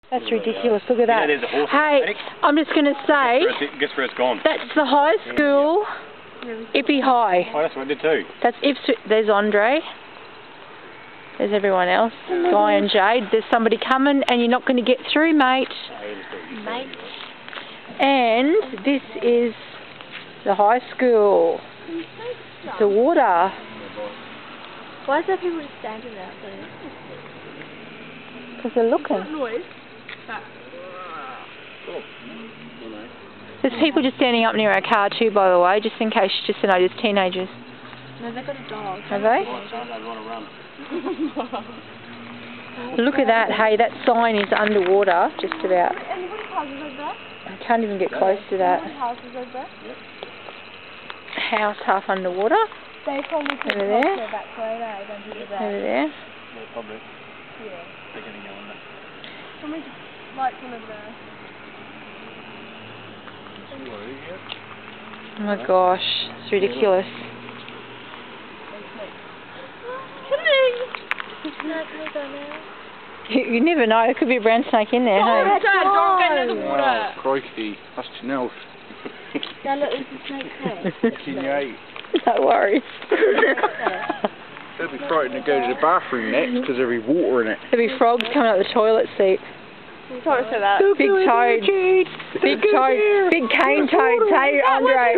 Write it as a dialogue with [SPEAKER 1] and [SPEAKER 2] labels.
[SPEAKER 1] That's ridiculous. Look at that.
[SPEAKER 2] There's a horse.
[SPEAKER 1] Hey, I'm just going to say,
[SPEAKER 2] Guess where it's gone?
[SPEAKER 1] that's the high school, Ippy High.
[SPEAKER 2] Oh, that's what I did too.
[SPEAKER 1] That's Ipswich. There's Andre. There's everyone else. Guy and Jade. There's somebody coming and you're not going to get through, mate. Mate. And this is the high school. The water.
[SPEAKER 3] Why is there people just standing out there?
[SPEAKER 1] Because they're looking.
[SPEAKER 3] Noise.
[SPEAKER 1] There's people just standing up near our car too, by the way, just in case, just to know, there's teenagers.
[SPEAKER 3] No, they've got a dog.
[SPEAKER 1] Have they? Look at that, hey, that sign is underwater, just about.
[SPEAKER 3] Anybody houses over there?
[SPEAKER 1] I can't even get close to that.
[SPEAKER 3] Houses over there?
[SPEAKER 1] House half underwater.
[SPEAKER 3] They probably could
[SPEAKER 1] over there.
[SPEAKER 3] Back way, don't do that.
[SPEAKER 1] Over there.
[SPEAKER 2] Yeah, probably.
[SPEAKER 3] Yeah.
[SPEAKER 2] They're going to go on there.
[SPEAKER 3] Somebody just lights one over there.
[SPEAKER 1] Oh my gosh, it's ridiculous. You never know, there could be a brown snake in there, hey?
[SPEAKER 3] Don't get in the water.
[SPEAKER 4] Oh, crikey, that's Janelle.
[SPEAKER 3] Yeah, look, there's a snake's head.
[SPEAKER 1] No worries.
[SPEAKER 4] They'll be frightened to go to the bathroom next because there'll be water in it.
[SPEAKER 1] There'll be frogs coming out the toilet seat.
[SPEAKER 3] Sorry for that.
[SPEAKER 1] Big toads. Big toads. Big cane toads, hey, Andre?